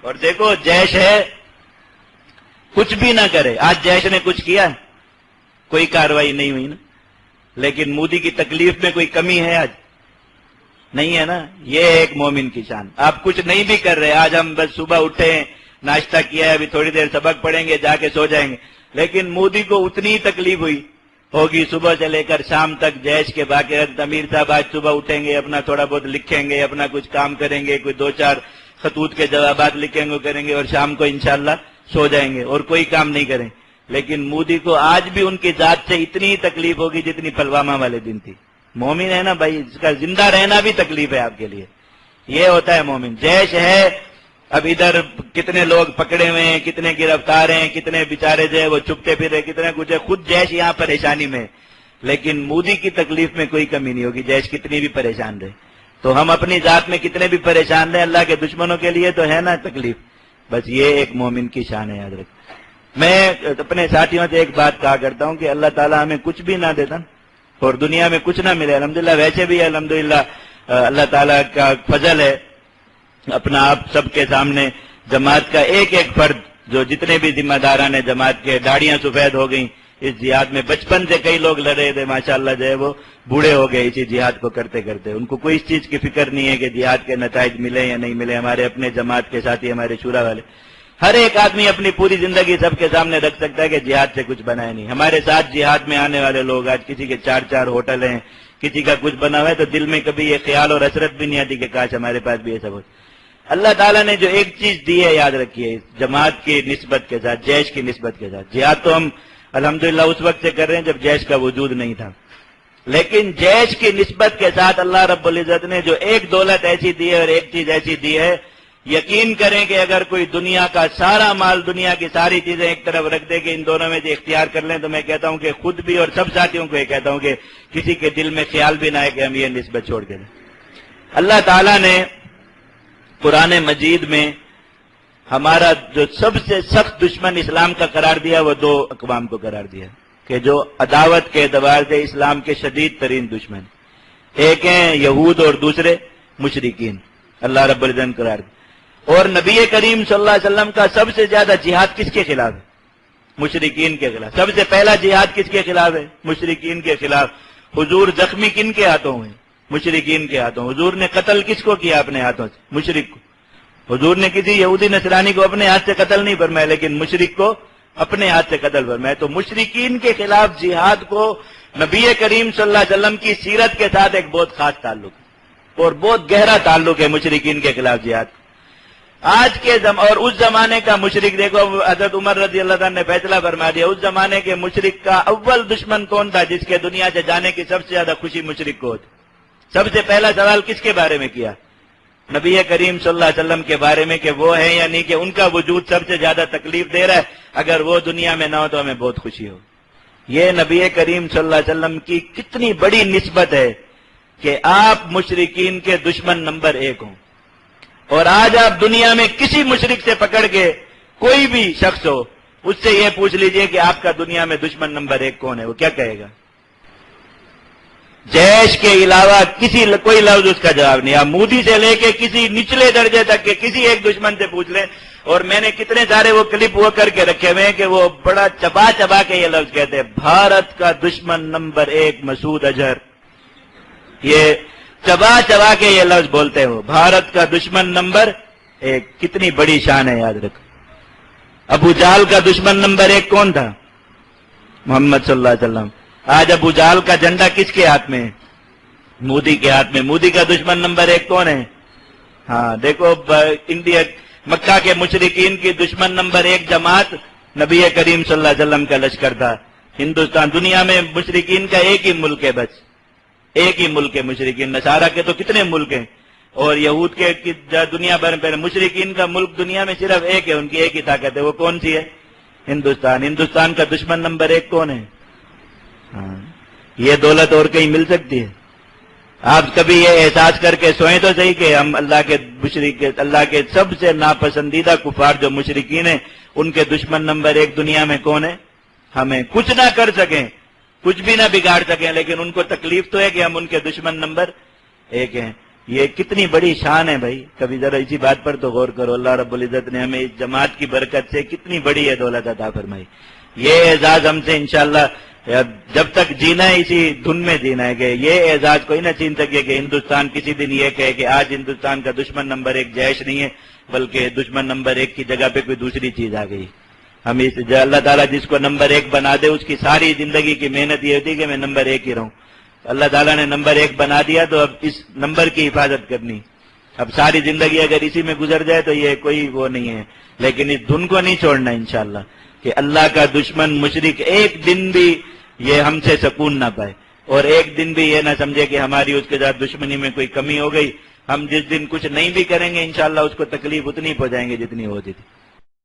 اور دیکھو جیش ہے کچھ بھی نہ کرے، آج جیش نے کچھ کیا، کوئی کاروائی نہیں ہوئی نا، لیکن مودی کی تکلیف میں کوئی کمی ہے آج؟ نہیں ہے نا۔ یہ ہے ایک مومن کی شان۔ آپ کچھ نہیں بھی کر رہے، آج ہم بس صبح اٹھے ہیں، ناشتہ کیا ہے، ابھی تھوڑی دیر سبق پڑھیں گے، جا کے سو جائیں گے، لیکن مودی کو اتنی ہی تکلیف ہوگی صبح سے لے کر شام تک۔ جیش کے باقی امیر صاحب آج صبح اٹھیں گے، اپنا تھوڑا بہت لکھیں گے، اپنا کچھ کام کریں گے، کوئی 2-4 خطوط کے جوابات لکھیں گے کریں گے، اور شام کو انشاءاللہ سو جائیں گے اور کوئی کام نہیں کریں۔ لیکن مودی کو آج بھی ان کی ذات سے اتنی ہی تکلیف ہوگی جتنی پلوامہ والے دن تھی۔ مومن ہے نا بھائی، اس کا زندہ رہنا بھی تکلیف ہے آپ کے لیے، یہ ہوتا ہے مومن۔ جیش ہے، اب ادھر کتنے لوگ پکڑے ہوئے ہیں، کتنے گرفتار ہیں، کتنے بیچارے جو ہے وہ چھپتے پھر رہے، کتنے کچھ ہے، خود جیش یہاں پریشانی میں، لیکن مودی کی تکلیف میں کوئی کمی نہیں ہوگی، جیش کتنی بھی پریشان رہے۔ تو ہم اپنی ذات میں کتنے بھی پریشان رہے، اللہ کے دشمنوں کے لیے تو ہے نا تکلیف، بس یہ ایک مومن کی شان ہے، یاد رکھ۔ میں اپنے ساتھیوں سے ایک بات کہا کرتا ہوں کہ اللہ تعالیٰ ہمیں کچھ بھی نہ دیتا اور دنیا میں کچھ نہ ملے، الحمدللہ ویسے بھی الحمدللہ اللہ تعالیٰ کا فضل ہے، اپنا آپ سب کے سامنے جماعت کا ایک ایک فرد، جو جتنے بھی ذمہ داران ہیں جماعت کے، داڑیاں سفید ہو گئیں اس جہاد میں، بچپن سے کئی لوگ لڑے تھے ماشاءاللہ جو ہے وہ بوڑھے ہو گئے اسی جہاد کو کرتے کرتے، ان کو کوئی اس چیز کی فکر نہیں ہے کہ جہاد کے نتائج ملے یا نہیں ملے۔ ہمارے اپنے جماعت کے ساتھی، ہمارے شورا والے، ہر ایک آدمی اپنی پوری زندگی سب کے سامنے رکھ سکتا ہے کہ جہاد سے کچھ بنا ہے نہیں۔ ہمارے ساتھ جہاد میں آنے والے لوگ، آج کسی کے 4 ہوٹل ہیں، کسی کا کچھ بنا ہوا ہے، تو دل میں کبھی یہ خیال اور حسرت بھی نہیں آتی کہ کاش ہمارے پاس بھی یہ سب ہو۔ اللہ تعالیٰ نے جو ایک چیز دی ہے یاد رکھیے، جماعت کی نسبت کے ساتھ، جیش کی نسبت کے ساتھ، جہاد تو ہم الحمدللہ اس وقت سے کر رہے ہیں جب جیش کا وجود نہیں تھا، لیکن جیش کی نسبت کے ساتھ اللہ رب العزت نے جو ایک دولت ایسی دی ہے اور ایک چیز ایسی دی ہے، یقین کریں کہ اگر کوئی دنیا کا سارا مال، دنیا کی ساری چیزیں ایک طرف رکھ دے کہ ان دونوں میں سے اختیار کر لیں، تو میں کہتا ہوں کہ خود بھی اور سب ساتھیوں کو یہ کہتا ہوں کہ کسی کے دل میں خیال بھی نہ آئے کہ ہم یہ نسبت چھوڑ کے دیں۔ اللہ تعالیٰ نے قرآن مجید میں ہمارا جو سب سے سخت دشمن اسلام کا قرار دیا وہ 2 اقوام کو قرار دیا کہ جو عداوت کے اعتبار سے اسلام کے شدید ترین دشمن، ایک ہیں یہود اور دوسرے مشرکین، اللہ رب العزت نے قرار دیا۔ اور نبی کریم صلی اللہ علیہ وسلم کا سب سے زیادہ جہاد کس کے خلاف ہے؟ مشرکین کے خلاف۔ سب سے پہلا جہاد کس کے خلاف ہے؟ مشرکین کے خلاف۔ حضور زخمی کن کے ہاتھوں ہوئے؟ مشرکین کے ہاتھوں۔ حضور نے قتل کس کو کیا اپنے ہاتھوں سے؟ مشرک کو۔ حضور نے کسی یہودی نصرانی کو اپنے ہاتھ سے قتل نہیں فرمایا، لیکن مشرک کو اپنے ہاتھ سے قتل فرمایا۔ تو مشرکین کے خلاف جہاد کو نبی کریم صلی اللہ علیہ وسلم کی سیرت کے ساتھ ایک بہت خاص تعلق ہے اور بہت گہرا تعلق ہے مشرکین کے خلاف جہاد۔ آج کے اور اس زمانے کا مشرک، دیکھو حضرت عمر رضی اللہ عنہ نے فیصلہ فرما دیا، اس زمانے کے مشرک کا اول دشمن کون تھا جس کے دنیا سے جانے کی سب سے زیادہ خوشی مشرک کو ہوتی؟ سب سے پہلا سوال کس کے بارے میں کیا؟ نبی کریم صلی اللہ علیہ وسلم کے بارے میں کہ وہ ہے یا نہیں، کہ ان کا وجود سب سے زیادہ تکلیف دے رہا ہے، اگر وہ دنیا میں نہ ہو تو ہمیں بہت خوشی ہو۔ یہ نبی کریم صلی اللہ علیہ وسلم کی کتنی بڑی نسبت ہے کہ آپ مشرکین کے دشمن نمبر 1 ہوں، اور آج آپ دنیا میں کسی مشرک سے پکڑ کے کوئی بھی شخص ہو، اس سے یہ پوچھ لیجئے کہ آپ کا دنیا میں دشمن نمبر 1 کون ہے، وہ کیا کہے گا؟ جیش کے علاوہ کوئی لفظ اس کا جواب نہیں۔ آپ مودی سے لے کے کسی نچلے درجے تک کے کسی ایک دشمن سے پوچھ لیں، اور میں نے کتنے سارے وہ کلپ وہ کر کے رکھے ہوئے ہیں کہ وہ بڑا چبا چبا کے یہ لفظ کہتے ہیں، بھارت کا دشمن نمبر 1 مسعود اظہر، یہ چبا چبا کے یہ لفظ بولتے ہیں، وہ بھارت کا دشمن نمبر 1۔ کتنی بڑی شان ہے، یاد رکھو۔ ابو جہل کا دشمن نمبر 1 کون تھا؟ محمد صلی اللہ علیہ وسلم۔ آج ابو جہل کا جھنڈا کس کے ہاتھ میں ہے؟ مودی کے ہاتھ میں۔ مودی کا دشمن نمبر 1 کون ہے؟ ہاں دیکھو، انڈیا مکہ کے مشرکین کی دشمن نمبر 1 جماعت نبی کریم صلی اللہ علیہ وسلم کا لشکر تھا۔ ہندوستان، دنیا میں مشرکین کا ایک ہی ملک ہے، بس ایک ہی ملک ہے مشرکین۔ نصارہ کے تو کتنے ملک ہیں، اور یہود کے دنیا بھر میں، مشرکین کا ملک دنیا میں صرف ایک ہے، ان کی ایک ہی طاقت ہے، وہ کون سی ہے؟ ہندوستان۔ ہندوستان کا دشمن نمبر 1 کون ہے؟ ہاں، یہ دولت اور کہیں مل سکتی ہے؟ آپ کبھی یہ احساس کر کے سوئیں تو صحیح کہ ہم اللہ کے سب سے ناپسندیدہ کفار جو مشرکین ہیں، ان کے دشمن نمبر 1 دنیا میں کون ہے؟ ہمیں کچھ نہ کر سکیں، کچھ بھی نہ بگاڑ سکیں، لیکن ان کو تکلیف تو ہے کہ ہم ان کے دشمن نمبر 1 ہیں۔ یہ کتنی بڑی شان ہے بھائی، کبھی ذرا اسی بات پر تو غور کرو. اللہ رب العزت نے ہمیں اس جماعت کی برکت سے کتنی بڑی ہے دولت عطا فرمائی. یہ اعزاز ہم سے انشاءاللہ جب تک جینا ہے اسی دھن میں جینا ہے کہ یہ اعزاز کوئی نہ چھین سکے کہ ہندوستان کسی دن یہ کہے کہ آج ہندوستان کا دشمن نمبر 1 جیش نہیں ہے بلکہ دشمن نمبر 1 کی جگہ پہ کوئی دوسری چیز آ گئی. ہم اس اللہ تعالیٰ جس کو نمبر 1 بنا دے اس کی ساری زندگی کی محنت یہ ہوتی ہے کہ میں نمبر 1 ہی رہوں. اللہ تعالیٰ نے نمبر 1 بنا دیا تو اب اس نمبر کی حفاظت کرنی. اب ساری زندگی اگر اسی میں گزر جائے تو یہ کوئی وہ نہیں ہے، لیکن اس دھن کو نہیں چھوڑنا انشاءاللہ کہ اللہ کا دشمن مشرک ایک دن بھی یہ ہم سے سکون نہ پائے اور ایک دن بھی یہ نہ سمجھے کہ ہماری اس کے ساتھ دشمنی میں کوئی کمی ہو گئی. ہم جس دن کچھ نہیں بھی کریں گے انشاءاللہ اس کو تکلیف اتنی پہنچائیں گے جتنی ہوتی تھی.